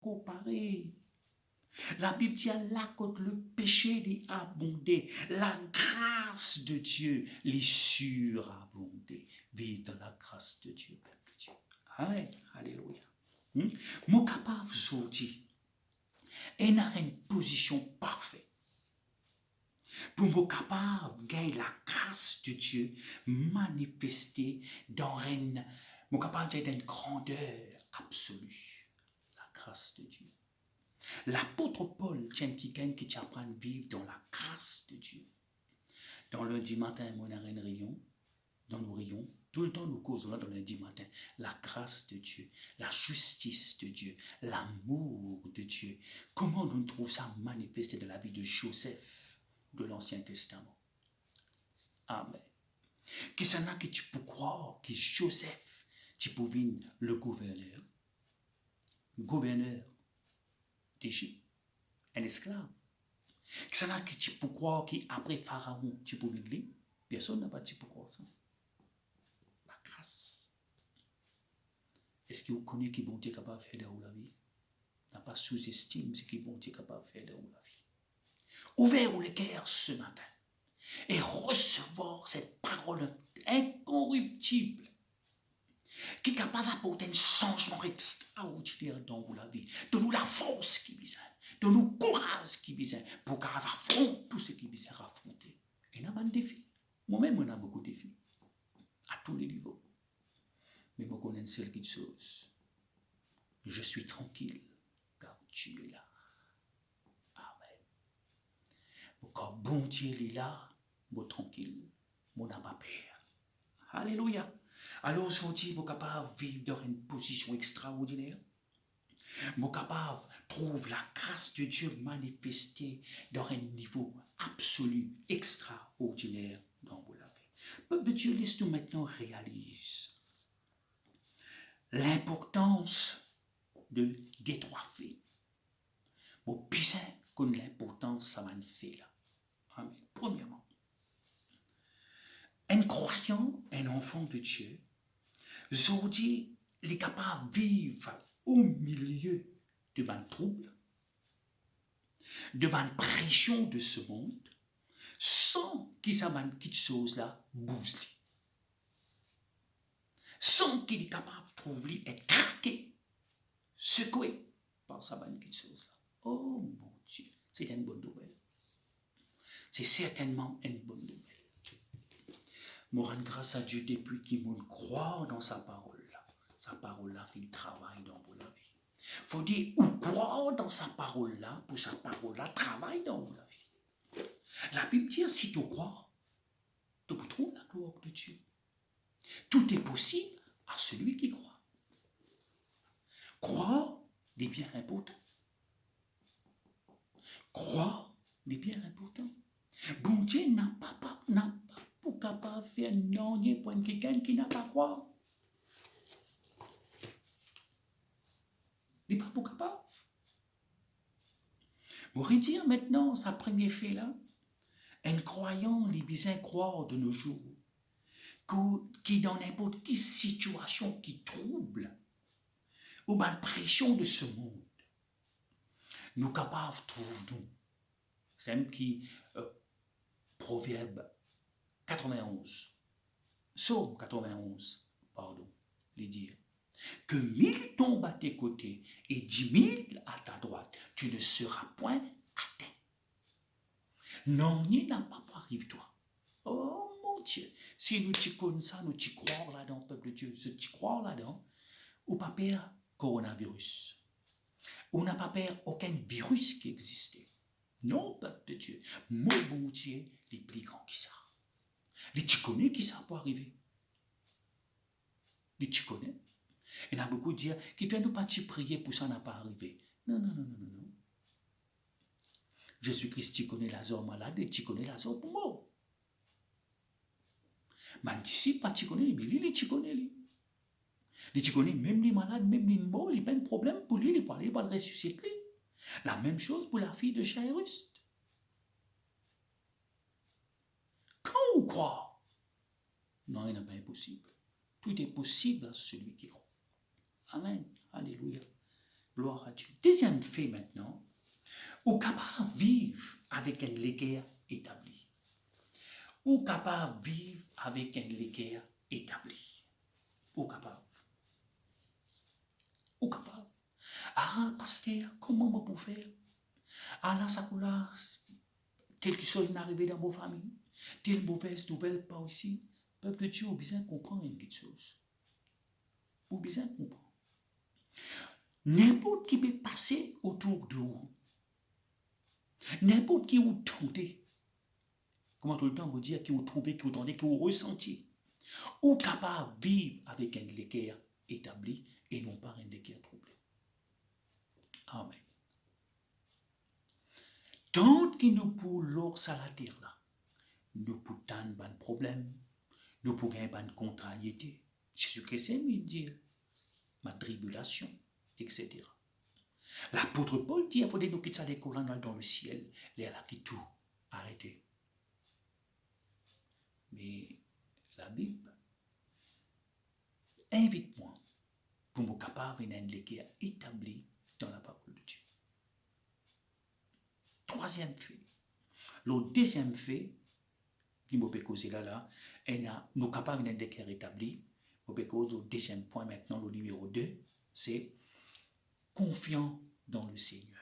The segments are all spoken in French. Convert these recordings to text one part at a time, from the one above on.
comparer. La Bible dit là quand le péché est abondé, la grâce de Dieu les surabondé. Vive dans la grâce de Dieu, peuple de Dieu. Amen. Alléluia. Mon capable aujourd'hui, et n'a une position parfaite. Pour mon capable gagner la grâce de Dieu manifestée dans une, mon capable d'une grandeur absolue. La grâce de Dieu. L'apôtre Paul tient quelqu'un qui t'apprend à vivre dans la grâce de Dieu. Dans le lundi matin, mon rayon, dans nos rayons, tout le temps nous causons dans le lundi matin la grâce de Dieu, la justice de Dieu, l'amour de Dieu. Comment nous trouvons ça manifesté dans la vie de Joseph de l'Ancien Testament? Amen. Qui s'en a que tu peux croire que Joseph, tu peux venir le gouverneur d'Égypte, un esclave. Qui s'en a que tu peux croire qu'après Pharaon, tu peux venir? Personne n'a pas tu peux croire ça. La grâce. Est-ce que vous connaissez qui bon Dieu est capable de faire dans la vie? N'a pas sous-estime ce que bon Dieu est capable de faire dans la vie. Ouvrez-vous les cœurs ce matin et recevoir cette parole incorruptible qui est capable d'apporter un changement extraordinaire dans la vie. Donne-nous la force qui besoin, donne-nous le courage qui besoin pour qu'on affronte tout ce qui besoin affronter. Et n'a pas de défi. Moi-même, on a beaucoup de défis à tous les niveaux. Mais je connais une seule chose. Je suis tranquille car tu es là. Amen. Quand bon Dieu est là, je suis tranquille, je n'ai pas peur. Alléluia. Alors aujourd'hui, je suis capable de vivre dans une position extraordinaire. Je suis capable de trouver la grâce de Dieu manifestée dans un niveau absolu, extraordinaire dans la vie. Peuple de Dieu, laisse-nous maintenant réaliser l'importance des trois faits. Mon puissant comme l'importance, ça va faire là. Amen. Premièrement, un croyant, un enfant de Dieu, aujourd'hui, il est capable de vivre au milieu de ma trouble, de ma pression de ce monde, sans qu'il s'en quelque chose là bouge. Sans qu'il est capable de trouver être craqué, secoué par sa quelque chose là. Oh mon Dieu, c'est une bonne nouvelle. C'est certainement une bonne nouvelle. Je rends grâce à Dieu depuis qu'il me croit dans sa parole là. Sa parole là fait le travail dans la vie. Il faut dire, ou croire dans sa parole là, pour sa parole là, travaille dans la vie. La Bible dit, si tu crois, tu peux trouver la gloire de Dieu. Tout est possible à celui qui croit. Croire est bien important. Croire est bien important. Bon Dieu n'a pas pour capable de faire non pour quelqu'un qui n'a pas croire. Il n'est pas pour capable. Vous dire maintenant, sa première fait là, un croyant, les besoin croire de nos jours, qui dans n'importe quelle situation qui trouble, ou bien pression de ce monde, nous capables de trouver nous. C'est même qui, Proverbe 91, Psaume 91, pardon, les dire. Que 1000 tombent à tes côtés et 10 000 à ta droite, tu ne seras point atteint. Non, il n'a pas pour arriver toi. Oh mon Dieu, si nous t'y connaissons ça, nous t'y croire là-dedans, peuple de Dieu, nous t'y croire là-dedans, ou pas peur coronavirus. On n'a pas peur aucun virus qui existait. Non, peuple de Dieu, mon bon Dieu, les plus grands qui ça. Les tu connais qui ça peut arriver. Les tu connais. Il y en a beaucoup qui disent qu'il fait nous pas prier pour ça n'a pas arrivé. Non, non, non, non, non, non. Jésus-Christ, tu connais Lazare malade et tu connais Lazare pour mort. Mais d'ici, pas tu connais, mais lui, tu connais lui. Tu connais même les malades, même les morts, il n'y a pas de problème pour lui, il peut aller le ressusciter. La même chose pour la fille de Jairus. Quand on croit, non, il n'est pas impossible. Tout est possible à celui qui croit. Amen. Alléluia. Gloire à Dieu. Deuxième fait maintenant, ou capable de vivre avec un léguer établi. Ou capable de vivre avec un léguer établi. Ou capable. Ou capable. Ah, pasteur, comment on peut faire? Ah là, ça là, tel que soit arrivé dans vos familles, telle mauvaise nouvelle par ici. Peuple de Dieu, vous besoin de comprendre une petite chose. Vous besoin de comprendre. N'importe qui peut passer autour de vous. N'importe qui vous tentez. Comment tout le temps vous dire qui vous trouvez, qui vous tentez, qui vous ressentiez. Ou capable de vivre avec un équerre établi et non pas un équerre troublé. Amen. Tant que nous pour l'ours à la terre là, nous pour tant de problèmes, nous pour gagner de contrariétés. Jésus-Christ me dit, ma tribulation, etc. L'apôtre Paul dit, il faut nous quitter les colonnes dans le ciel, les là qui tout arrêté. Mais la Bible invite-moi pour me capable d'un léguer établi dans la parole de Dieu. Troisième fait. Le deuxième fait, qui m'a causé là, nous capables d'un léguer établi. M'a causé le deuxième point maintenant, le numéro 2, c'est confiant dans le Seigneur.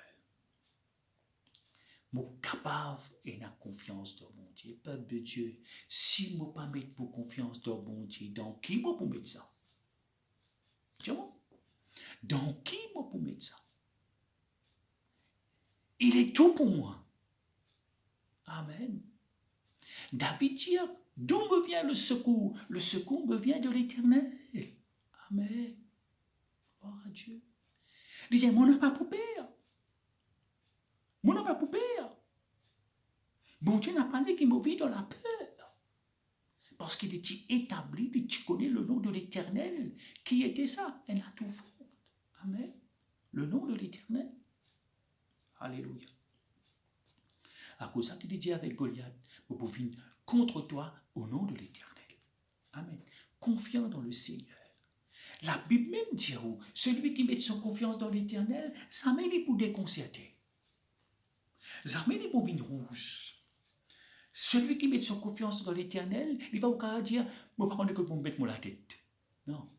Moi capable et la confiance dans mon Dieu. Peuple de Dieu, si moi pas mettre pour confiance dans mon Dieu, dans qui moi pour mettre ça? Tu vois? Dans qui moi pour mettre ça? Il est tout pour moi. Amen. David dit, d'où me vient le secours? Le secours me vient de l'Éternel. Amen. Gloire à Dieu. Il dit, moi n'a pas pour père. Moi n'a pas pour père. Bon Dieu n'a pas dit qu'il me vit dans la peur. Parce qu'il était établi, tu connais le nom de l'Éternel. Qui était ça? Elle a tout fait. Amen. Le nom de l'Éternel. Alléluia. À cause de ça qu'il dit avec Goliath, vous pouvez contre toi au nom de l'Éternel. Amen. Confiant dans le Seigneur. La Bible même dit, celui qui met son confiance dans l'Éternel, ça met pour déconcerter. Ça met pour une rouge. Celui qui met son confiance dans l'Éternel, il va au dire, moi par contre que vous mettez la tête. Non.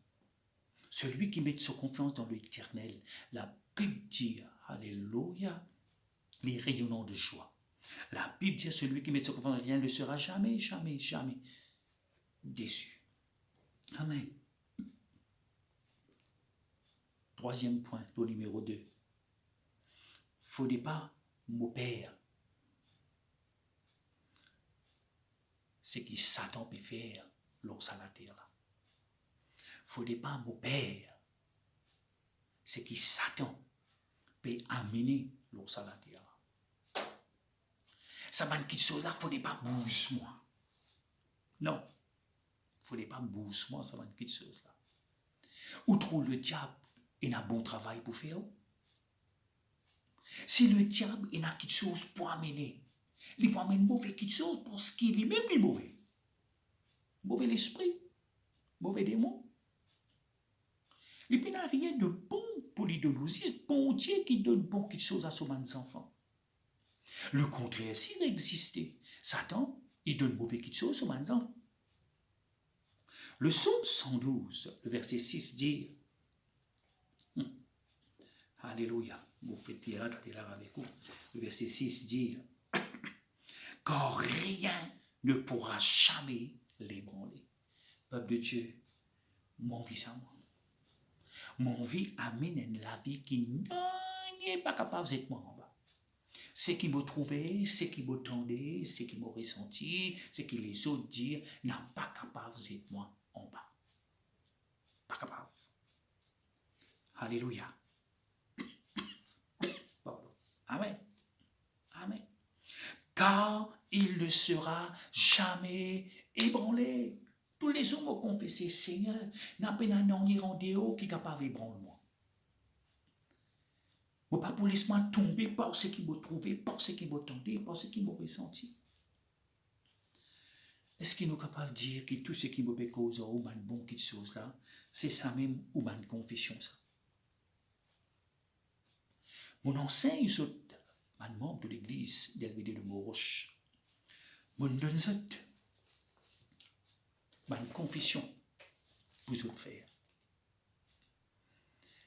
Celui qui met son confiance dans l'Éternel, la Bible dit, alléluia, les rayonnants de joie. La Bible dit, celui qui met son confiance dans l'Éternel ne sera jamais, jamais, jamais déçu. Amen. Troisième point, le numéro 2. Il ne faudrait pas mon père. C'est qui Satan peut faire l'ours à la terre là. Il ne faudrait pas mon père. C'est qui Satan peut amener l'ours à la terre là. Ça m'a dit chose là, il ne faudrait pas bouger moi. Non. Il ne faudrait pas bouger moi, ça m'a dit chose là. Outre le diable, il a un bon travail pour faire. Si le diable, il a quelque chose pour amener, il peut amener mauvais quelque chose parce qu'il est même mauvais. Mauvais l'esprit, mauvais démon. Il n'a rien de bon pour lui donner. C'est bon Dieu qui donne bon quelque chose à son enfant. Le contraire, s'il existait, Satan, il donne mauvais quelque chose à son enfant. Le psaume 112, le verset 6 dit, Alléluia, vous faites là avec vous. Le verset 6 dit, car rien ne pourra jamais l'ébranler. Peuple de Dieu, mon vie ça moi. Mon vie amène la vie qui n'est pas capable d'être moi en bas. Ce qui me trouvait, ce qui me tendait, ce qui me ressenti, ce que les autres disent, n'est pas capable d'être moi en bas. Pas capable. Alléluia. Pardon. Amen. Amen. Car il ne sera jamais ébranlé. Tous les hommes ont confessé, Seigneur, n'a pas un rendez-vous qui est capable d'ébranler moi. Je ne pas pour laisser-moi tomber par ce qui m'a trouvé, par ce qui m'a tenté, par ce qui m'a ressenti. Est-ce qu'il est capable de dire que tout ce qui m'a causé ou m'a bon quelque chose là, c'est ça même ou m'a confession ça? Mon enseigne, mon membre de l'église d'Elvédé de Moroche, mon donne ma confession pour vous faire.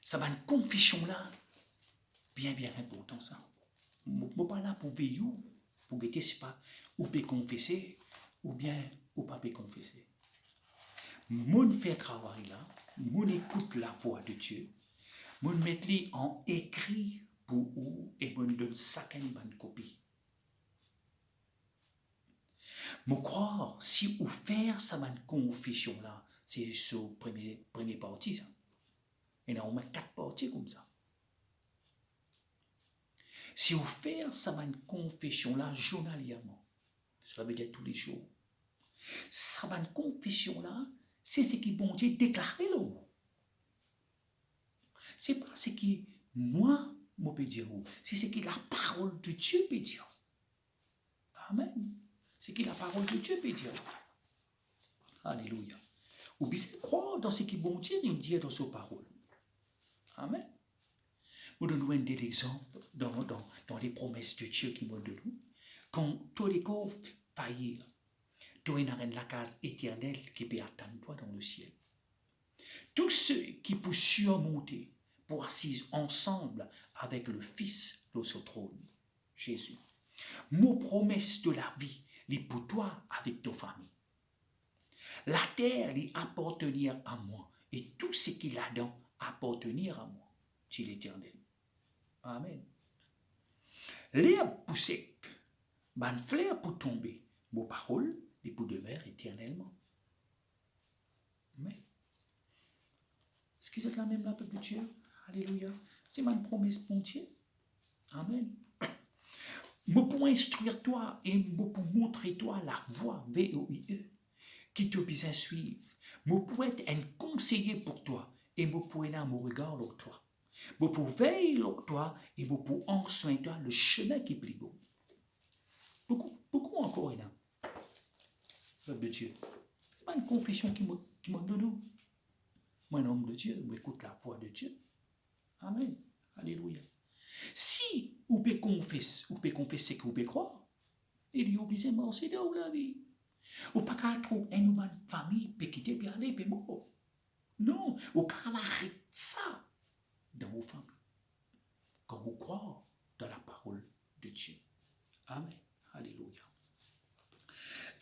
Ça va une confession là, bien important ça. Je ne suis pas là pour veiller, pour guetter si pas, ou peut confesser, ou bien, ou pas peut confesser. Mon fait travail là, mon écoute la voix de Dieu, mon mettre en écrit pour vous et mon donne chacun une copie. Me croire, si vous faire ça une confession là, c'est ce premier partie ça. Et là on met 4 parties comme ça. Si vous faites ça une confession là journalièrement, cela veut dire tous les jours, ça une confession là, c'est ce qui bon Dieu déclaré là. C'est pas ce qui moi peux dire, c'est ce que la parole de Dieu peut dire. Amen. C'est ce que la parole de Dieu peut dire. Alléluia. Ou bien croire dans ce que bon Dieu nous dit dans sa parole. Amen. Nous donnons un des exemples dans les promesses de Dieu qui nous donnent. Quand tous les corps faillir, tu as la case éternelle qui peut attendre toi dans le ciel. Tous ceux qui peuvent surmonter pour assis ensemble avec le Fils de son trône, Jésus. Mon promesse de la vie, les pour toi avec ta famille. La terre lui appartenir à moi et tout ce qu'il a dans appartenir à moi, dit l'Éternel. Amen. L'herbe pour sec, ban fleur pour tomber, vos paroles, les pour demeurer éternellement. Mais, est-ce que c'est la même la peuple de Dieu? Alléluia. C'est ma promesse pour Dieu. Amen. Je peux instruire toi et je peux montrer toi la voie VOIE qui te besoin suivre. Je peux être un conseiller pour toi et je peux être mon regard sur toi. Je peux veiller sur toi et je peux enseigner toi le chemin qui est plus beau. Beaucoup encore est là. Peuple de Dieu. C'est pas une confession qui m'a donné. Moi, un homme de Dieu, je écoute la voix de Dieu. Amen. Alléluia. Si vous pouvez confesser que vous pouvez croire, il y a obligé de marcher dans la vie. Ou pas qu'à trouver une famille peut quitter puis aller puis mort. Non, ou qu'à arrêter ça dans vos familles. Quand vous croyez dans la parole de Dieu. Amen. Alléluia.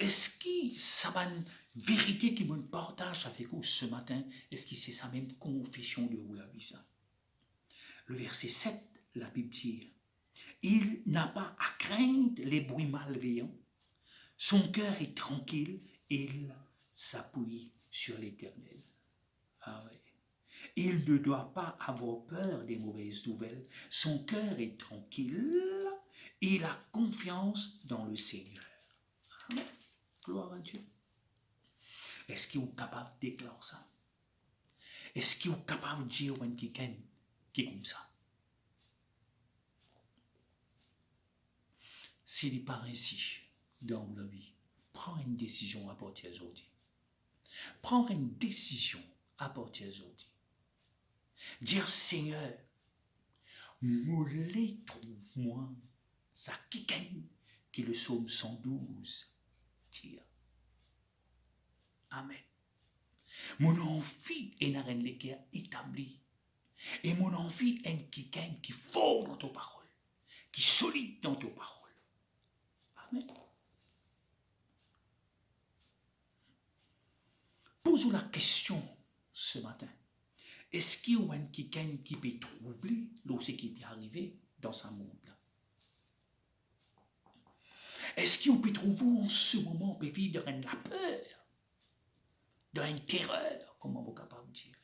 Est-ce que ça va une vérité qui me partage avec vous ce matin? Est-ce que c'est sa même confession de vous la vie ça? Le verset 7, la Bible dit, il n'a pas à craindre les bruits malveillants. Son cœur est tranquille et il s'appuie sur l'Éternel. Ah ouais. Il ne doit pas avoir peur des mauvaises nouvelles. Son cœur est tranquille et il a confiance dans le Seigneur. Amen. Gloire à Dieu. Est-ce qu'il est capable de déclarer ça? Est-ce qu'il est capable de dire à quelqu'un qui est comme ça? S'il n'est pas ainsi dans la vie, prends une décision à partir d'aujourd'hui. Prends une décision à partir d'aujourd'hui. Dire Seigneur, me trouve-moi ça quelqu'un qui le psaume 112 dire. Amen. Mon envie est un l'équerre établi. Et mon envie est quelqu'un qui est fort dans ta parole, qui est solide dans ta parole. Amen. Pose-vous la question ce matin. Est-ce qu'il y a quelqu'un qui peut troubler ce qui peut arriver dans ce monde-là? Est-ce qu'il peut trouver en ce moment, peut vivre dans la peur, dans une terreur, comment vous êtes capable de dire?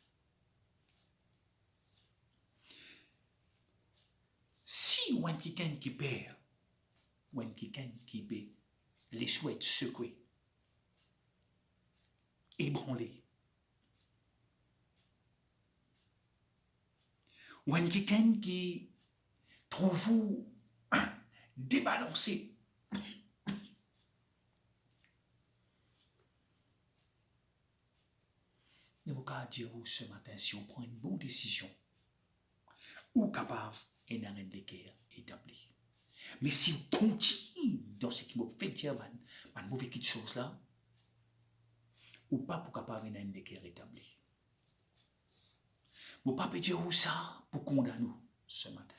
Si il y a quelqu'un qui perd, ou quelqu'un qui peut les souhaite secouer, ébranler, ou quelqu'un qui trouve vous débalancé, mais vous pouvez dire ce matin, si on prend une bonne décision, ou capable et n'a rien de l'équerre établi. Mais si vous continuez dans ce qui m'a fait dire, ma mauvaise chose là, ou pas pour capable d'un d'équerre établi. Vous pas peut dire où ça pour condamner nous ce matin.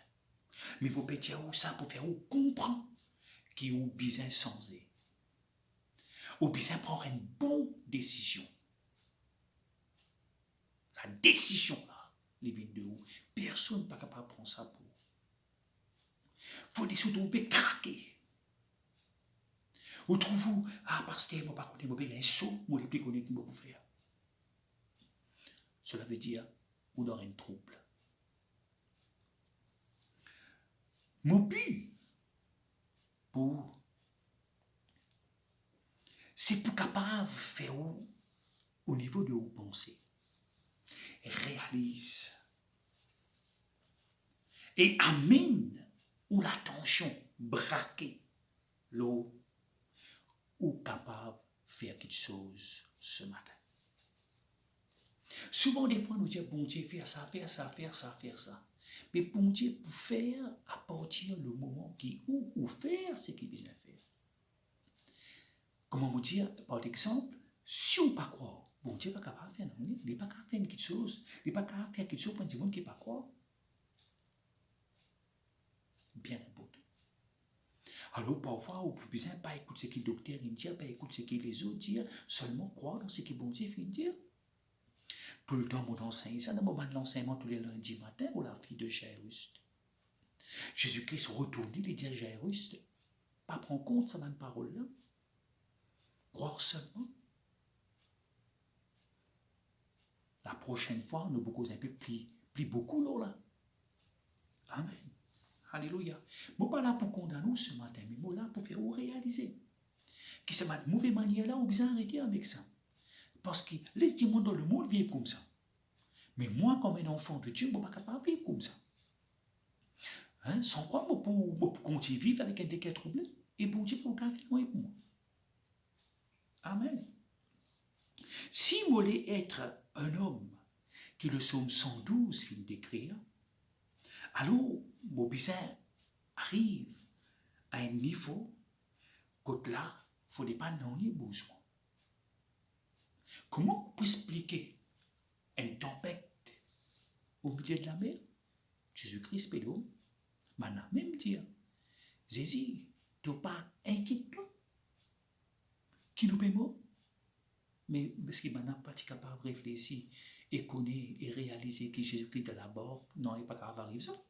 Mais vous peut dire où ça pour faire ou comprendre qui ou besoin sensé. Ou besoin prendre une bonne décision. Sa décision là, les vignes de où personne n'est pas capable de prendre ça pour. Faut des surtout craquer. Ou trouvez-vous, ah, parce que je ne sais pas, je vais un saut, je ne sais pas ce que je vais faire. Cela veut dire, vous dans un trouble. Mon but, c'est pour capable de faire au niveau de vos pensées. Réalise. Et amène ou l'attention braquée, l'eau, ou capable de faire quelque chose ce matin. Souvent, des fois, nous disons, bon Dieu, faire ça, faire ça, faire ça, faire ça. Mais bon Dieu, pour faire à partir du moment qui ou faire ce qu'il vient faire. Comment vous dire, par exemple, si on ne pas croire, bon Dieu n'est pas capable de faire, non, il n'est pas capable de faire quelque chose, il n'est pas capable de faire quelque chose pour dire qui ne pas croire. Bien important. Alors parfois, on peut besoin pas écouter ce que le docteur dit, pas écouter ce que les autres disent, seulement croire dans ce que bon Dieu fait dire. Tout le temps, mon enseigne ça dans mon l'enseignement tous les lundis matin pour la fille de Jairus. Jésus-Christ retourne, il dit à Jairus, pas prendre compte de cette parole-là. Croire seulement. La prochaine fois, nous beaucoup un peu plie beaucoup là. Amen. Alléluia. Je ne suis pas là pour condamner ce matin, mais je suis là pour faire réaliser. Que cette mauvaise manière-là, on besoin arrêter avec ça. Parce que les démons dans le monde vivent comme ça. Mais moi, comme un enfant de Dieu, je ne suis pas capable de vivre comme ça. Hein? Sans quoi, je peux continuer à vivre avec un décret troublé. Et pour Dieu, pour faire pour moi. Amen. Si je voulais être un homme, qui le psaume 112 finit d'écrire, alors, mon besoin arrive à un niveau que là, il ne faut pas n'en besoin. Comment on peut expliquer une tempête au milieu de la mer? Jésus-Christ peut dire, maintenant même dire, Jésus, tu n'es pas inquiète, qui nous paie mot? Mais parce que maintenant, pas capable de réfléchir et connaître et réaliser que Jésus-Christ est là-bas, non, il n'est pas capable d'arriver ça.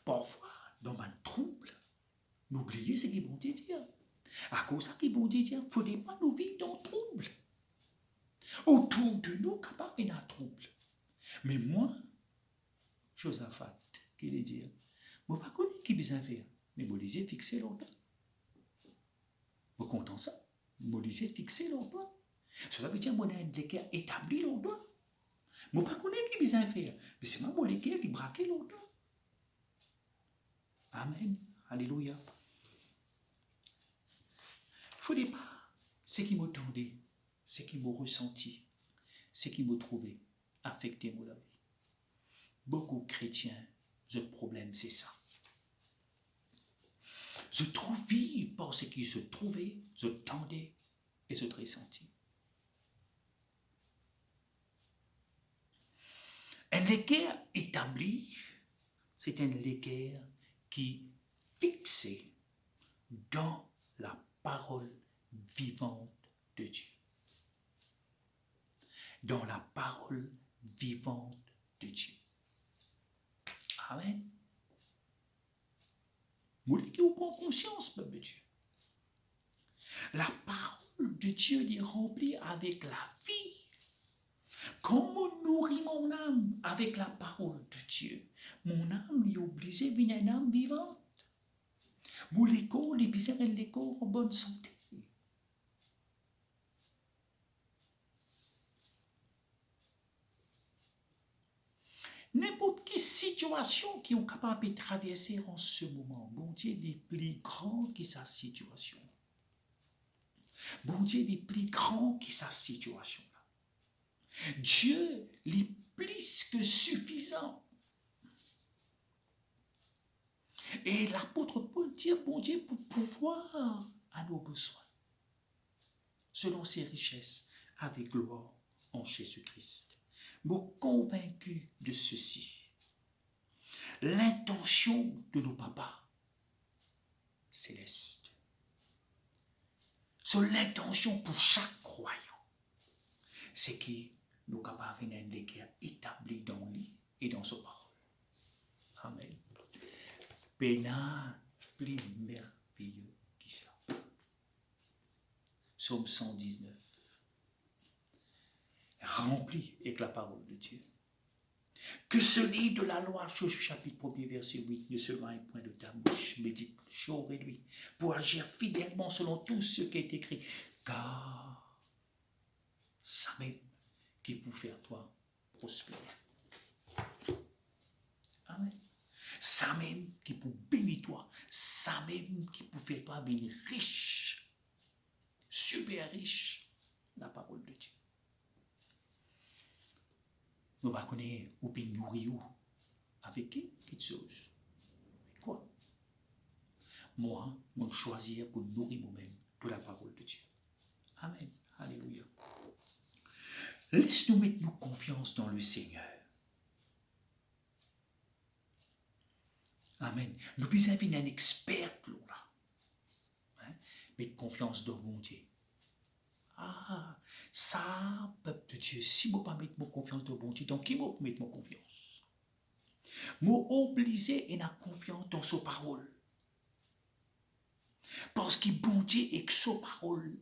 Parfois, dans un trouble, n'oubliez ce qu'ils vont dire. À cause de ce qu'ils vont dire, il ne faudrait pas nous vivre dans le trouble. Autour de nous, capable il y a un trouble. Mais moi, Josaphat, qui les dit, je ne sais pas qui besoin faire, mais je les ai fixés longtemps. Je suis content ça. Je les ai fixés longtemps. Cela veut dire que je suis l'équerre établi longtemps. Je ne sais pas qui besoin faire, mais c'est moi l'équerre qui braqué longtemps. Amen. Alléluia. Il ne faudrait pas ce qui m'attendait, ce qui m'a ressenti, ce qui m'a trouvé, affecté mon vie. Beaucoup de chrétiens, le problème c'est ça. Je trouve vivre par ce qui se trouvait, je tendais et je ressenti. Un équerre établi, c'est un équerre qui fixé dans la parole vivante de Dieu. Dans la parole vivante de Dieu. Amen. Vous voulez que vous preniez conscience, peuple de Dieu. La parole de Dieu est remplie avec la vie. Comme on nourrit mon âme avec la parole de Dieu, mon âme est obligée de devenir une âme vivante. Mon écho, les bizarres et l'écho en bonne santé. N'importe quelle situation qui est capable de traverser en ce moment, bon Dieu est plus grand que sa situation. Bon Dieu est plus grand que sa situation. Dieu est plus que suffisant. Et l'apôtre Paul dit, bon Dieu, pour pouvoir à nos besoins, selon ses richesses, avec gloire en Jésus-Christ. Me convaincu de ceci. L'intention de nos papas célestes. C'est l'intention pour chaque croyant. C'est que nous sommes capables de l'écrire établi dans lui et dans sa parole. Amen. Pénal plus merveilleux qui ça. Psaume 119. Rempli avec la parole de Dieu. Que ce livre de la loi, chapitre 1er, verset 8, ne se loigne point de ta bouche, médite jour et nuit, pour agir fidèlement selon tout ce qui est écrit. Car ça même qui peut faire toi prospérer. Amen. Ça même qui peut bénir toi. Ça même qui peut faire toi venir riche. Super riche. La parole de Dieu. Nous ne connaissons pas où peut nourrir avec quelque chose. Avec quoi? Moi, je choisir pour nourrir moi-même de la parole de Dieu. Amen. Alléluia. Laisse-nous mettre nos confiance dans le Seigneur. Amen. Nous besoin d'être un expert là. Hein? Mettre confiance dans mon Dieu. Ah, ça, peuple de Dieu, si je ne pas mettre mon confiance dans mon Dieu, donc qui va mettre mon confiance? Je obligé à avoir confiance dans sa parole. Parce que bon Dieu est que sa parole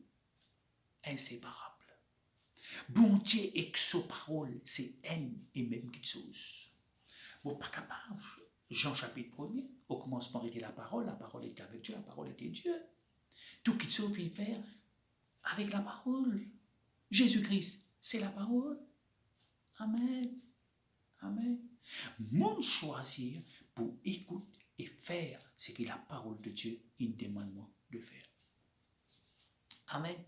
inséparable. Bon Dieu est que sa parole, c'est haine et même quelque chose. Bon, pas capable. Jean chapitre 1er, au commencement était la parole était avec Dieu, la parole était Dieu. Tout qui se fait faire avec la parole. Jésus-Christ, c'est la parole. Amen. Amen. Mon choisir pour écouter et faire ce que la parole de Dieu il demande moi de faire. Amen.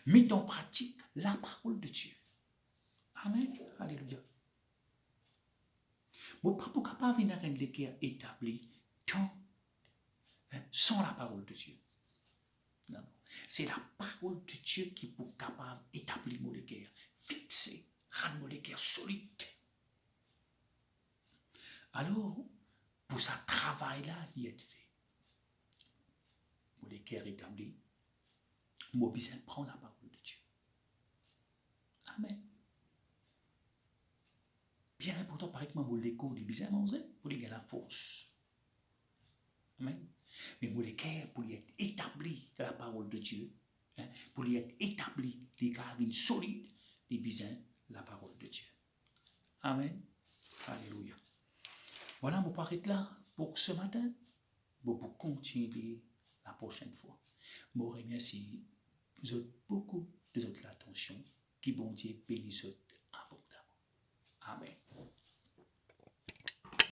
Mets en pratique la parole de Dieu. Amen. Alléluia. Mon papa n'est pas capable de rendre le cœur établi sans la parole de Dieu. Non, non. C'est la parole de Dieu qui est capable d'établir mon cœur, fixer, rendre mon cœur solide. Alors, pour ce travail-là, il est fait. Mon cœur établi, moi, besoin prendre la parole de Dieu. Amen. Bien important, par exemple, mon l'écho, il besoin manger pour lui gagner la force. Amen. Mais mon cœur, pour lui être établi dans la parole de Dieu, hein, pour lui être établi, les carvines solides, il besoin la parole de Dieu. Amen. Alléluia. Voilà, je m'arrête là pour ce matin. Pour continuer la prochaine fois. Je vous remercie beaucoup de votre attention. Qui bon Dieu bénisse abondamment. Amen.